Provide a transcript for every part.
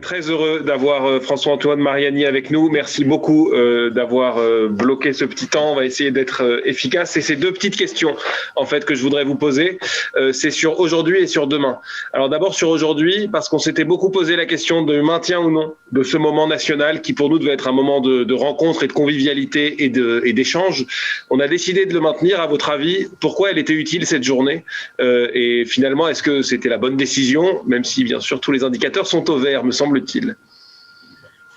très heureux d'avoir François-Antoine Mariani avec nous. Merci beaucoup d'avoir bloqué ce petit temps. On va essayer d'être efficace. Et ces deux petites questions, en fait, que je voudrais vous poser, c'est sur aujourd'hui et sur demain. Alors d'abord sur aujourd'hui, parce qu'on s'était beaucoup posé la question de maintien ou non de ce moment national qui pour nous devait être un moment de rencontre et de convivialité et d'échange. On a décidé de le maintenir. À votre avis, pourquoi elle était utile cette journée et finalement, est-ce que c'était la bonne décision, même si bien sûr tous les indicateurs sont au vert, me semble-t-il.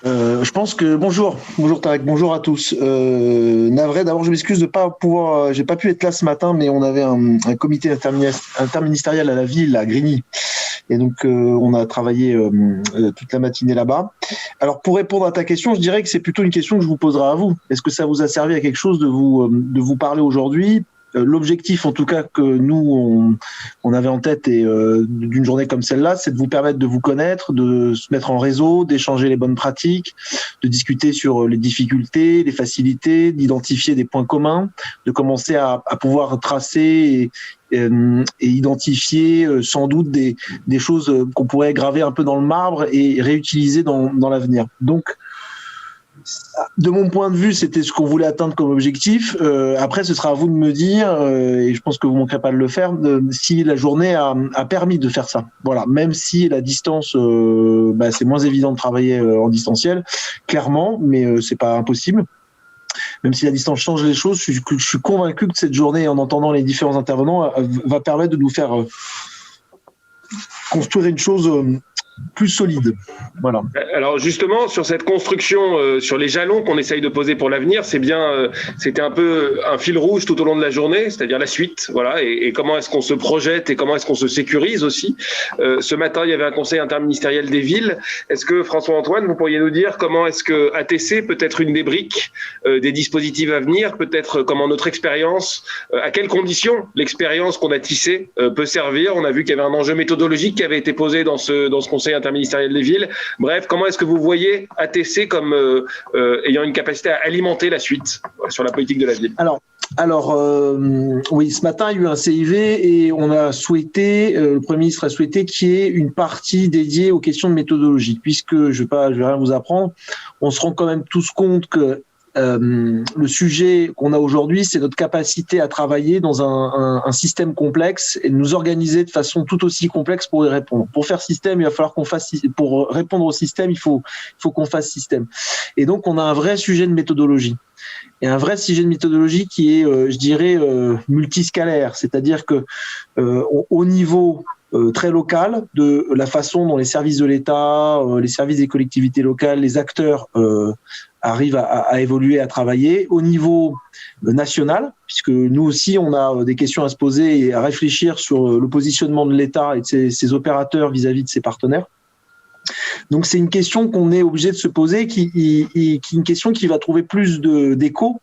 Je pense que bonjour Tarek, bonjour à tous. Navré, d'abord je m'excuse de pas pouvoir, j'ai pas pu être là ce matin, mais on avait un comité interministériel à la ville, à Grigny, et donc on a travaillé toute la matinée là-bas. Alors pour répondre à ta question, je dirais que c'est plutôt une question que je vous poserai à vous. Est-ce que ça vous a servi à quelque chose de vous parler aujourd'hui? L'objectif, en tout cas, que nous, on avait en tête et d'une journée comme celle-là, c'est de vous permettre de vous connaître, de se mettre en réseau, d'échanger les bonnes pratiques, de discuter sur les difficultés, les facilités, d'identifier des points communs, de commencer à pouvoir tracer et identifier sans doute des choses qu'on pourrait graver un peu dans le marbre et réutiliser dans l'avenir. Donc, de mon point de vue, c'était ce qu'on voulait atteindre comme objectif. Après, ce sera à vous de me dire, et je pense que vous ne manquerez pas de le faire, si la journée a permis de faire ça. Voilà, même si la distance, c'est moins évident de travailler en distanciel, clairement, mais c'est pas impossible. Même si la distance change les choses, je suis convaincu que cette journée, en entendant les différents intervenants, va permettre de nous faire construire une chose plus solide. Voilà. Alors justement, sur cette construction, sur les jalons qu'on essaye de poser pour l'avenir, c'était un peu un fil rouge tout au long de la journée, c'est-à-dire la suite, voilà, et comment est-ce qu'on se projette et comment est-ce qu'on se sécurise aussi. Ce matin, il y avait un conseil interministériel des villes. Est-ce que François-Antoine, vous pourriez nous dire comment est-ce que ATC peut être une des briques des dispositifs à venir, peut-être comment notre expérience, à quelles conditions l'expérience qu'on a tissée peut servir. On a vu qu'il y avait un enjeu méthodologique qui avait été posé dans ce conseil interministériel des villes. Bref, comment est-ce que vous voyez ATC comme ayant une capacité à alimenter la suite sur la politique de la ville? Alors, oui, ce matin, il y a eu un CIV et on a souhaité, le Premier ministre a souhaité qu'il y ait une partie dédiée aux questions de méthodologie, puisque je vais rien vous apprendre, on se rend quand même tous compte que le sujet qu'on a aujourd'hui, c'est notre capacité à travailler dans un système complexe et de nous organiser de façon tout aussi complexe pour y répondre. Pour faire système, il va falloir pour répondre au système, il faut qu'on fasse système. Et donc, on a un vrai sujet de méthodologie. Et un vrai sujet de méthodologie qui est, je dirais, multiscalaire. C'est-à-dire que au niveau très local, de la façon dont les services de l'État, les services des collectivités locales, les acteurs arrivent à évoluer, à travailler. Au niveau national, puisque nous aussi, on a des questions à se poser et à réfléchir sur le positionnement de l'État et de ses opérateurs vis-à-vis de ses partenaires. Donc c'est une question qu'on est obligé de se poser, qui est une question qui va trouver plus d'écho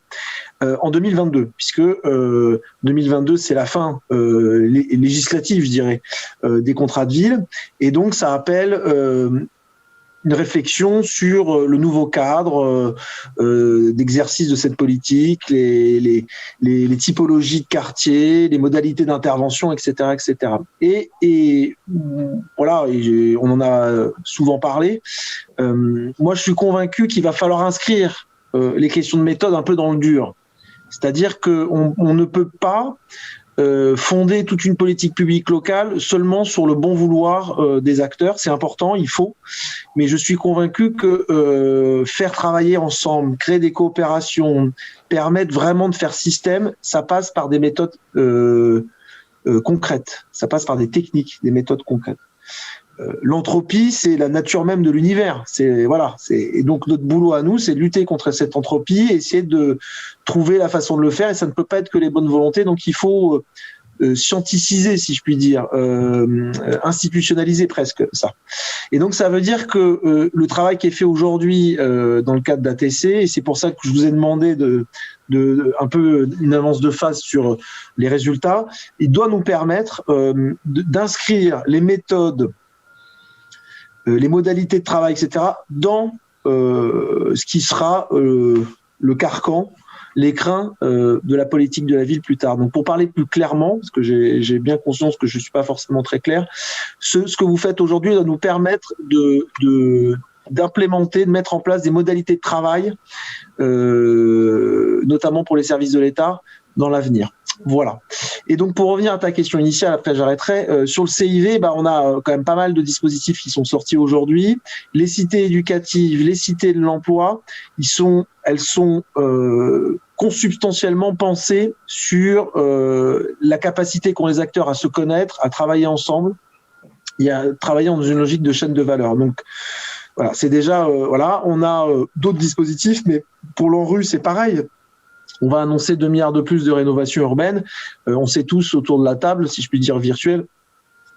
en 2022, puisque 2022 c'est la fin législative, je dirais, des contrats de ville, et donc ça appelle une réflexion sur le nouveau cadre d'exercice de cette politique, les typologies de quartiers, les modalités d'intervention, etc., etc. Et voilà, on en a souvent parlé. Moi, je suis convaincu qu'il va falloir inscrire les questions de méthode un peu dans le dur. C'est-à-dire qu'on ne peut pas fonder toute une politique publique locale seulement sur le bon vouloir des acteurs. C'est important, il faut. Mais je suis convaincu que faire travailler ensemble, créer des coopérations, permettre vraiment de faire système, ça passe par des méthodes concrètes. Ça passe par des techniques, des méthodes concrètes. L'entropie, c'est la nature même de l'univers. Et donc notre boulot à nous, c'est de lutter contre cette entropie, essayer de trouver la façon de le faire. Et ça ne peut pas être que les bonnes volontés. Donc il faut scienticiser, si je puis dire, institutionnaliser presque ça. Et donc ça veut dire que le travail qui est fait aujourd'hui dans le cadre d'ATC, et c'est pour ça que je vous ai demandé de un peu une avance de phase sur les résultats, il doit nous permettre d'inscrire les méthodes, les modalités de travail, etc., dans ce qui sera le carcan l'écrin de la politique de la ville plus tard. Donc pour parler plus clairement, parce que j'ai bien conscience que je suis pas forcément très clair, ce que vous faites aujourd'hui doit nous permettre d'implémenter, de mettre en place des modalités de travail, notamment pour les services de l'État, dans l'avenir. Voilà. Et donc pour revenir à ta question initiale, après j'arrêterai. Sur le CIV, on a quand même pas mal de dispositifs qui sont sortis aujourd'hui. Les cités éducatives, les cités de l'emploi, elles sont consubstantiellement pensées sur la capacité qu'ont les acteurs à se connaître, à travailler ensemble, et à travailler dans une logique de chaîne de valeur. Donc voilà, c'est déjà on a d'autres dispositifs, mais pour l'ANRU c'est pareil. On va annoncer 2 milliards de plus de rénovation urbaine. On sait tous autour de la table, si je puis dire virtuelle,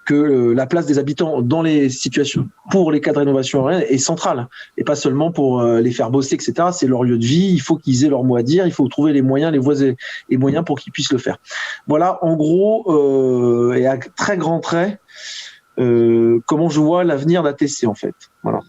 que la place des habitants dans les situations pour les cas de rénovation urbaine est centrale, et pas seulement pour les faire bosser, etc. C'est leur lieu de vie, il faut qu'ils aient leur mot à dire, il faut trouver les moyens, les voies et moyens pour qu'ils puissent le faire. Voilà, en gros, et à très grands traits, comment je vois l'avenir d'ATC, en fait. Voilà.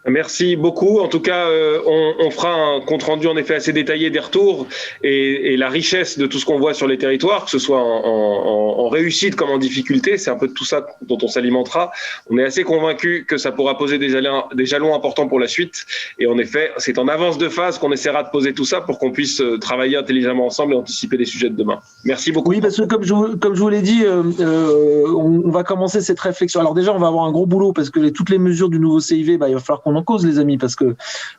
Merci beaucoup. En tout cas, on fera un compte-rendu en effet assez détaillé des retours et la richesse de tout ce qu'on voit sur les territoires, que ce soit en réussite comme en difficulté. C'est un peu de tout ça dont on s'alimentera. On est assez convaincu que ça pourra poser des jalons importants pour la suite. Et en effet, c'est en avance de phase qu'on essaiera de poser tout ça pour qu'on puisse travailler intelligemment ensemble et anticiper les sujets de demain. Merci beaucoup. Oui, parce que comme je vous l'ai dit, on va commencer cette réflexion. Alors déjà, on va avoir un gros boulot parce que toutes les mesures du nouveau CIV, il va falloir qu'on en cause, les amis, parce que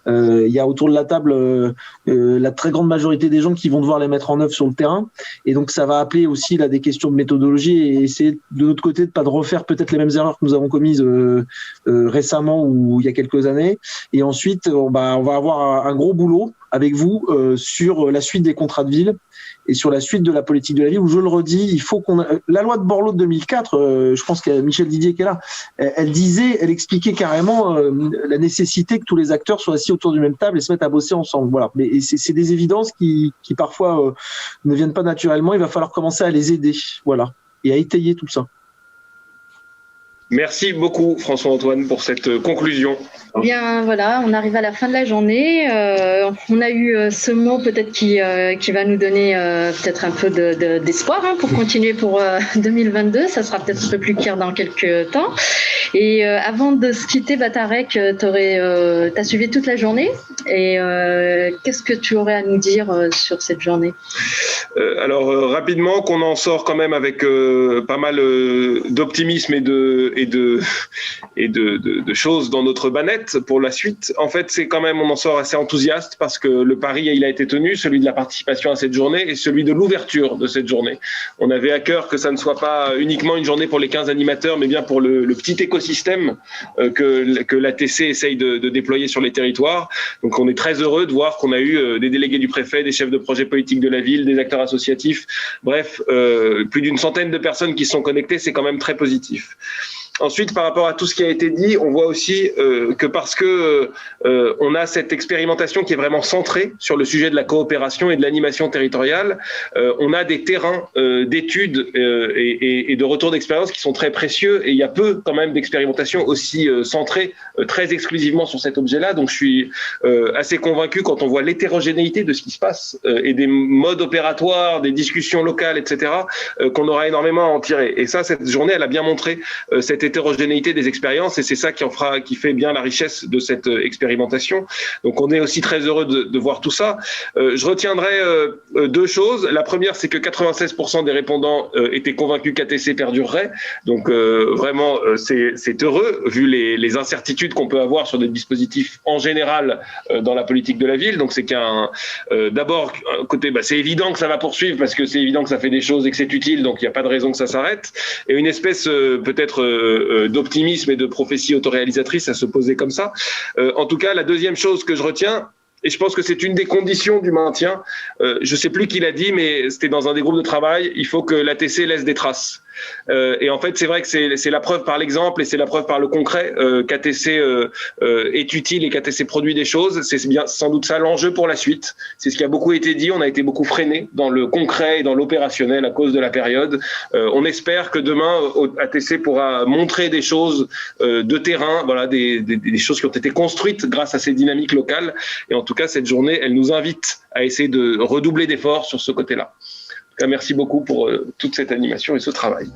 il y a autour de la table la très grande majorité des gens qui vont devoir les mettre en œuvre sur le terrain, et donc ça va appeler aussi là des questions de méthodologie et essayer de notre côté de pas de refaire peut-être les mêmes erreurs que nous avons commises récemment ou il y a quelques années. Et ensuite, on va avoir un gros boulot avec vous sur la suite des contrats de ville et sur la suite de la politique de la ville, où je le redis, il faut la loi de Borloo de 2004, je pense qu'il y a Michel Didier qui est là, elle expliquait carrément la nécessité que tous les acteurs soient assis autour d'une même table et se mettent à bosser ensemble. Voilà. Mais c'est des évidences qui parfois ne viennent pas naturellement. Il va falloir commencer à les aider, voilà, et à étayer tout ça. Merci beaucoup François-Antoine pour cette conclusion. Bien voilà, on arrive à la fin de la journée. On a eu ce mot peut-être qui va nous donner peut-être un peu d'espoir pour continuer pour 2022. Ça sera peut-être un peu plus clair dans quelques temps. Et avant de se quitter, Tarek, t'as suivi toute la journée. Et qu'est-ce que tu aurais à nous dire sur cette journée ? Alors rapidement, qu'on en sort quand même avec pas mal d'optimisme et de choses dans notre banette pour la suite. En fait, c'est quand même, on en sort assez enthousiaste parce que le pari, il a été tenu, celui de la participation à cette journée et celui de l'ouverture de cette journée. On avait à cœur que ça ne soit pas uniquement une journée pour les 15 animateurs, mais bien pour le petit écosystème que l'ATC essaye de déployer sur les territoires. Donc, on est très heureux de voir qu'on a eu des délégués du préfet, des chefs de projet politique de la ville, des acteurs associatifs, bref, plus d'une centaine de personnes qui sont connectées, c'est quand même très positif. Ensuite, par rapport à tout ce qui a été dit, on voit aussi que parce que on a cette expérimentation qui est vraiment centrée sur le sujet de la coopération et de l'animation territoriale, on a des terrains d'études et de retour d'expérience qui sont très précieux, et il y a peu quand même d'expérimentation aussi centrée très exclusivement sur cet objet-là. Donc je suis assez convaincu quand on voit l'hétérogénéité de ce qui se passe et des modes opératoires, des discussions locales, etc., qu'on aura énormément à en tirer. Et ça, cette journée, elle a bien montré cette hétérogénéité des expériences, et c'est ça qui fait bien la richesse de cette expérimentation. Donc on est aussi très heureux de voir tout ça. Je retiendrai deux choses. La première, c'est que 96% des répondants étaient convaincus qu'ATC perdurerait. Donc vraiment, c'est heureux vu les incertitudes qu'on peut avoir sur des dispositifs en général dans la politique de la ville. Donc c'est d'abord côté, c'est évident que ça va poursuivre parce que c'est évident que ça fait des choses et que c'est utile, donc il n'y a pas de raison que ça s'arrête. Et une espèce peut-être d'optimisme et de prophétie autoréalisatrice à se poser comme ça. En tout cas, la deuxième chose que je retiens, et je pense que c'est une des conditions du maintien, je ne sais plus qui l'a dit, mais c'était dans un des groupes de travail, il faut que l'ATC laisse des traces. Et en fait, c'est vrai que c'est la preuve par l'exemple et c'est la preuve par le concret qu'ATC est utile et qu'ATC produit des choses. C'est bien sans doute ça l'enjeu pour la suite. C'est ce qui a beaucoup été dit. On a été beaucoup freiné dans le concret et dans l'opérationnel à cause de la période. On espère que demain, ATC pourra montrer des choses de terrain, voilà, des choses qui ont été construites grâce à ces dynamiques locales. Et en tout cas, cette journée, elle nous invite à essayer de redoubler d'efforts sur ce côté-là. En tout cas, merci beaucoup pour toute cette animation et ce travail.